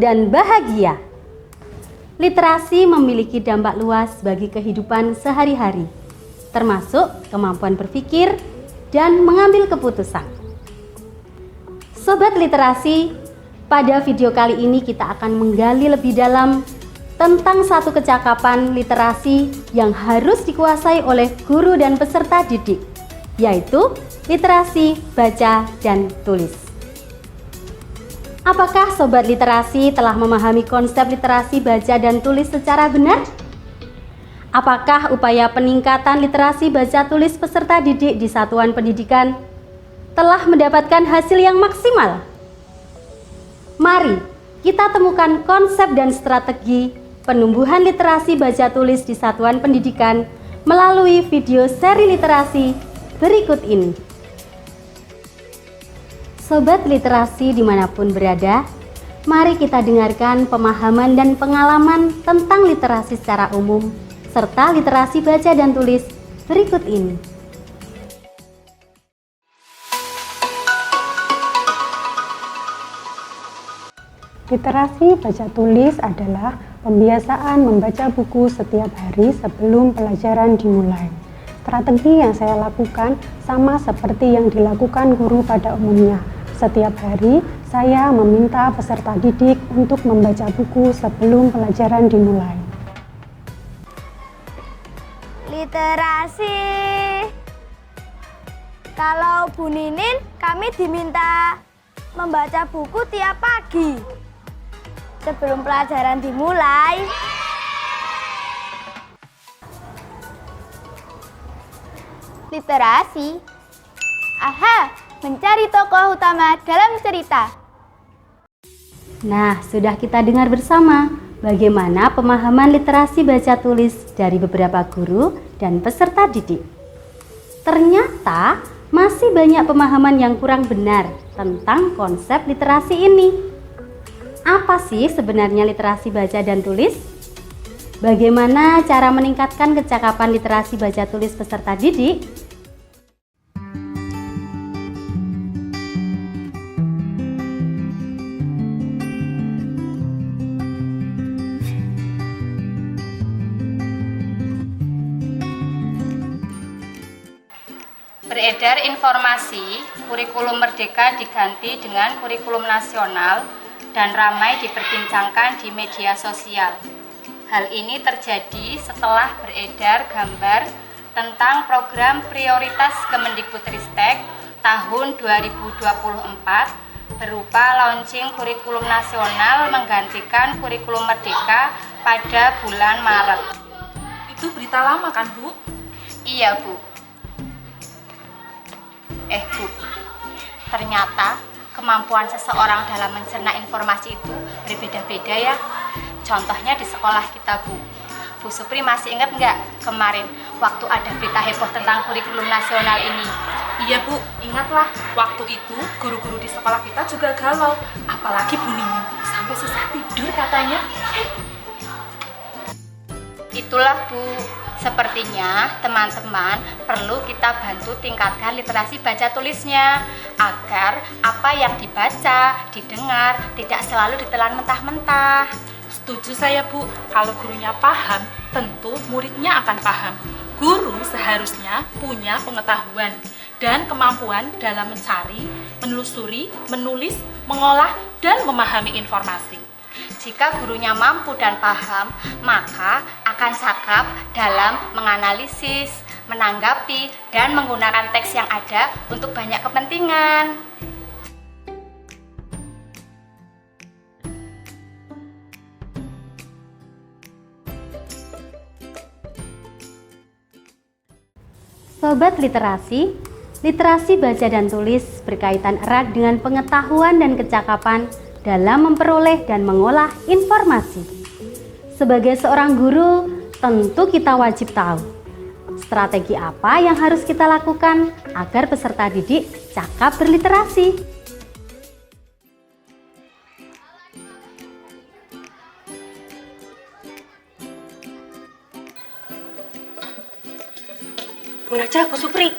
dan bahagia. Literasi memiliki dampak luas bagi kehidupan sehari-hari, termasuk kemampuan berpikir dan mengambil keputusan. Sobat Literasi, pada video kali ini kita akan menggali lebih dalam tentang satu kecakapan literasi yang harus dikuasai oleh guru dan peserta didik, yaitu literasi baca dan tulis. Apakah Sobat Literasi telah memahami konsep literasi baca dan tulis secara benar? Apakah upaya peningkatan literasi baca tulis peserta didik di satuan pendidikan telah mendapatkan hasil yang maksimal? Mari kita temukan konsep dan strategi penumbuhan literasi baca tulis di satuan pendidikan melalui video seri literasi berikut ini. Sobat Literasi dimanapun berada, mari kita dengarkan pemahaman dan pengalaman tentang literasi secara umum serta literasi baca dan tulis berikut ini. Literasi baca tulis adalah pembiasaan membaca buku setiap hari sebelum pelajaran dimulai. Strategi yang saya lakukan sama seperti yang dilakukan guru pada umumnya. Setiap hari saya meminta peserta didik untuk membaca buku sebelum pelajaran dimulai. Literasi. Kalau Bu Ninin, kami diminta membaca buku tiap pagi sebelum pelajaran dimulai. Literasi. Aha, mencari tokoh utama dalam cerita. Nah, sudah kita dengar bersama bagaimana pemahaman literasi baca tulis dari beberapa guru dan peserta didik. Ternyata masih banyak pemahaman yang kurang benar tentang konsep literasi ini. Apa sih sebenarnya literasi baca dan tulis? Bagaimana cara meningkatkan kecakapan literasi baca tulis peserta didik? Beredar informasi, kurikulum Merdeka diganti dengan kurikulum nasional dan ramai diperbincangkan di media sosial. Hal ini terjadi setelah beredar gambar tentang program prioritas Kemendikbudristek tahun 2024 berupa launching kurikulum nasional menggantikan kurikulum Merdeka pada bulan Maret. Itu berita lama kan, Bu? Iya, Bu. Bu, ternyata kemampuan seseorang dalam mencerna informasi itu berbeda-beda ya. Contohnya di sekolah kita, Bu. Bu Supri masih ingat nggak kemarin waktu ada berita heboh tentang kurikulum nasional ini? Iya, Bu, ingatlah. Waktu itu guru-guru di sekolah kita juga galau. Apalagi Bu Nini, sampai susah tidur katanya. Itulah, Bu. Sepertinya teman-teman perlu kita bantu tingkatkan literasi baca tulisnya agar apa yang dibaca, didengar tidak selalu ditelan mentah-mentah. Setuju saya, Bu. Kalau gurunya paham, tentu muridnya akan paham. Guru seharusnya punya pengetahuan dan kemampuan dalam mencari, menelusuri, menulis, mengolah, dan memahami informasi. Jika gurunya mampu dan paham, maka akan cakap dalam menganalisis, menanggapi, dan menggunakan teks yang ada untuk banyak kepentingan. Sobat Literasi, literasi baca dan tulis berkaitan erat dengan pengetahuan dan kecakapan dalam memperoleh dan mengolah informasi. Sebagai seorang guru, tentu kita wajib tahu strategi apa yang harus kita lakukan agar peserta didik cakap berliterasi. Bu Najah, Bu Supri,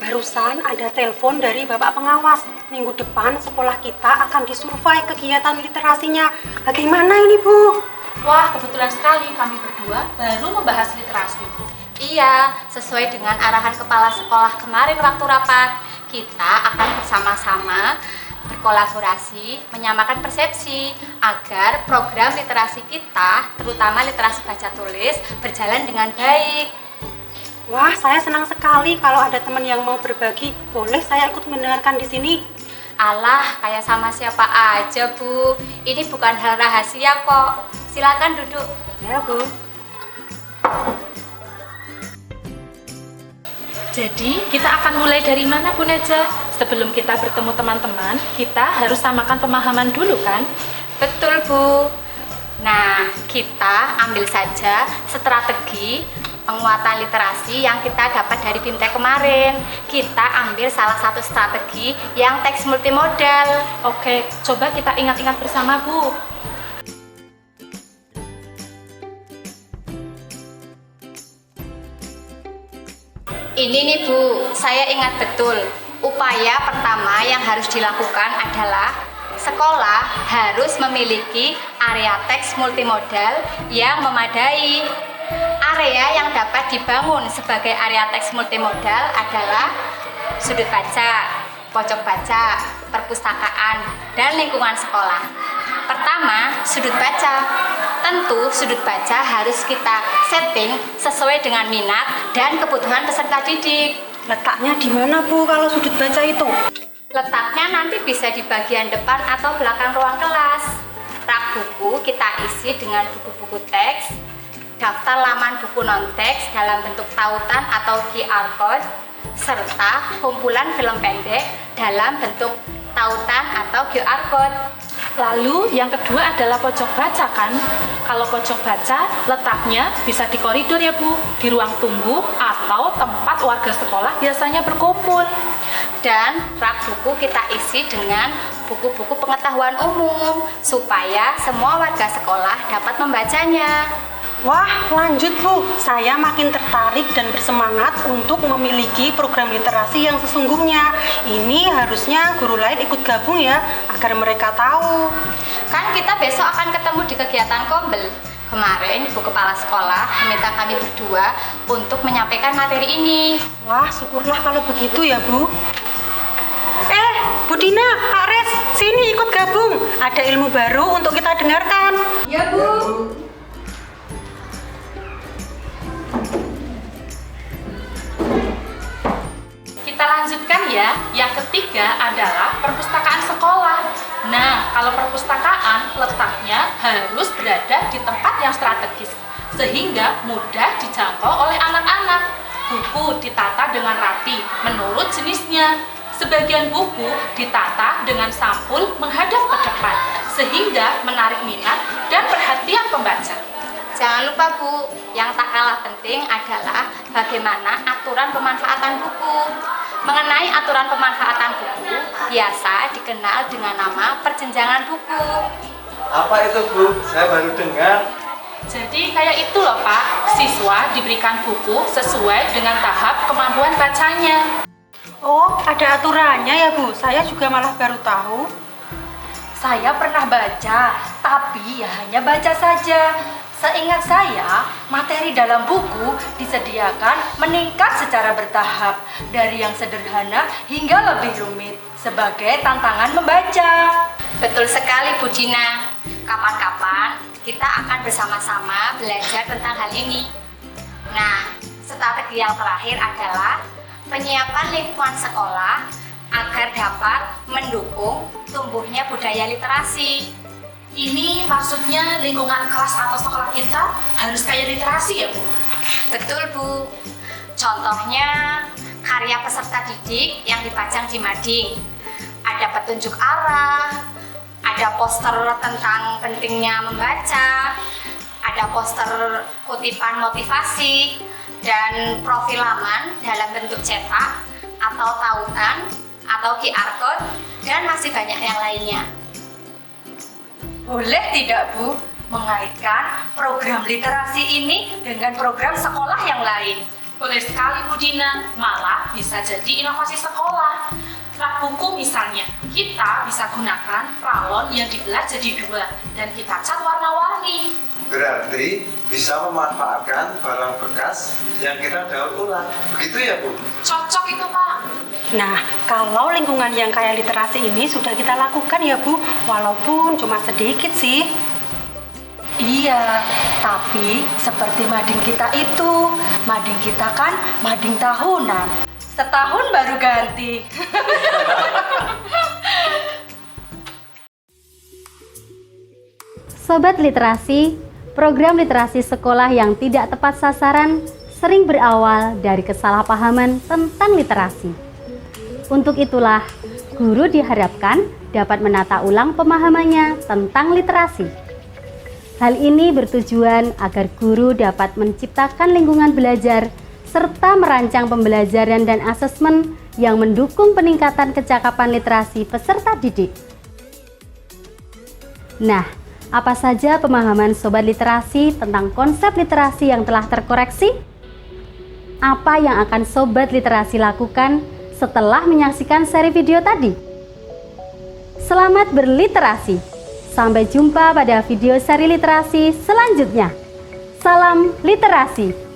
barusan ada telepon dari Bapak Pengawas. minggu depan sekolah kita akan disurvei kegiatan literasinya. Bagaimana ini, Bu? Wah, kebetulan sekali kami berdua baru membahas literasi. Iya, sesuai dengan arahan kepala sekolah kemarin waktu rapat, kita akan bersama-sama berkolaborasi menyamakan persepsi agar program literasi kita, terutama literasi baca tulis, berjalan dengan baik. Wah, saya senang sekali kalau ada teman yang mau berbagi. Boleh saya ikut mendengarkan di sini? Alah, kayak sama siapa aja, Bu. Ini bukan hal rahasia kok. Silakan duduk. Ya, Bu. Jadi, kita akan mulai dari mana, Bu Neja? Sebelum kita bertemu teman-teman, kita harus samakan pemahaman dulu, kan? Betul, Bu. Nah, kita ambil saja strategi penguatan literasi yang kita dapat dari BIMTEK kemarin. Kita ambil salah satu strategi yang teks multimodal. Oke, coba kita ingat-ingat bersama, Bu. Ini nih, Bu, saya ingat betul. Upaya pertama yang harus dilakukan adalah sekolah harus memiliki area teks multimodal yang memadai. Area yang dapat dibangun sebagai area teks multimodal adalah sudut baca, pojok baca, perpustakaan, dan lingkungan sekolah. Pertama, sudut baca. Tentu sudut baca harus kita setting sesuai dengan minat dan kebutuhan peserta didik. Letaknya di mana, Bu, kalau sudut baca itu? Letaknya nanti bisa di bagian depan atau belakang ruang kelas. Rak buku kita isi dengan buku-buku teks, daftar laman buku non-teks dalam bentuk tautan atau QR code, serta kumpulan film pendek dalam bentuk tautan atau QR code. Lalu yang kedua adalah pojok baca, kan? Kalau pojok baca letaknya bisa di koridor ya, Bu, di ruang tunggu atau tempat warga sekolah biasanya berkumpul. Dan rak buku kita isi dengan buku-buku pengetahuan umum supaya semua warga sekolah dapat membacanya. Wah, lanjut, Bu. Saya makin tertarik dan bersemangat untuk memiliki program literasi yang sesungguhnya. Ini harusnya guru lain ikut gabung ya, agar mereka tahu. Kan kita besok akan ketemu di kegiatan Kombel. Kemarin Bu Kepala Sekolah meminta kami berdua untuk menyampaikan materi ini. Wah, syukurlah kalau begitu ya, Bu. Bu Dina, Pak Res, sini ikut gabung. Ada ilmu baru untuk kita dengarkan. Ya, Bu. Kita lanjutkan ya. Yang ketiga adalah perpustakaan sekolah. Nah, kalau perpustakaan letaknya harus berada di tempat yang strategis sehingga mudah dijangkau oleh anak-anak. Buku ditata dengan rapi menurut jenisnya. Sebagian buku ditata dengan sampul menghadap ke depan sehingga menarik minat dan perhatian pembaca. Jangan lupa, Bu, yang tak kalah penting adalah bagaimana aturan pemanfaatan buku. Mengenai aturan pemanfaatan buku, biasa dikenal dengan nama perjenjangan buku. Apa itu, Bu? Saya baru dengar. Jadi kayak itu loh, Pak. Siswa diberikan buku sesuai dengan tahap kemampuan bacanya. Oh, ada aturannya ya, Bu? Saya juga malah baru tahu. Saya pernah baca, tapi ya hanya baca saja. Seingat saya, materi dalam buku disediakan meningkat secara bertahap dari yang sederhana hingga lebih rumit sebagai tantangan membaca. Betul sekali, Bu Dina. Kapan-kapan kita akan bersama-sama belajar tentang hal ini. Nah, strategi yang terakhir adalah penyiapan lingkungan sekolah agar dapat mendukung tumbuhnya budaya literasi. Ini maksudnya lingkungan kelas atau sekolah kita harus kayak literasi ya, Bu? Betul, Bu. Contohnya karya peserta didik yang dipajang di mading. Ada petunjuk arah, ada poster tentang pentingnya membaca, ada poster kutipan motivasi, dan profil laman dalam bentuk cetak atau tautan atau QR code, dan masih banyak yang lainnya. Boleh tidak, Bu, mengaitkan program literasi ini dengan program sekolah yang lain? Boleh sekali, Bu Dina. Malah bisa jadi inovasi sekolah. Rak buku misalnya, kita bisa gunakan ralon yang dibelah jadi 2 dan kita cat warna-warni. Berarti bisa memanfaatkan barang bekas yang kita daur ulang. Begitu ya, Bu? Cocok itu, Pak. Nah, kalau lingkungan yang kaya literasi ini sudah kita lakukan ya Bu, walaupun cuma sedikit sih. Iya, tapi seperti mading kita itu, mading kita kan mading tahunan. Setahun baru ganti. Sobat Literasi, program literasi sekolah yang tidak tepat sasaran sering berawal dari kesalahpahaman tentang literasi. Untuk itulah, guru diharapkan dapat menata ulang pemahamannya tentang literasi. Hal ini bertujuan agar guru dapat menciptakan lingkungan belajar serta merancang pembelajaran dan asesmen yang mendukung peningkatan kecakapan literasi peserta didik. Nah, apa saja pemahaman Sobat Literasi tentang konsep literasi yang telah terkoreksi? Apa yang akan Sobat Literasi lakukan setelah menyaksikan seri video tadi? Selamat berliterasi! Sampai jumpa pada video seri literasi selanjutnya. Salam literasi!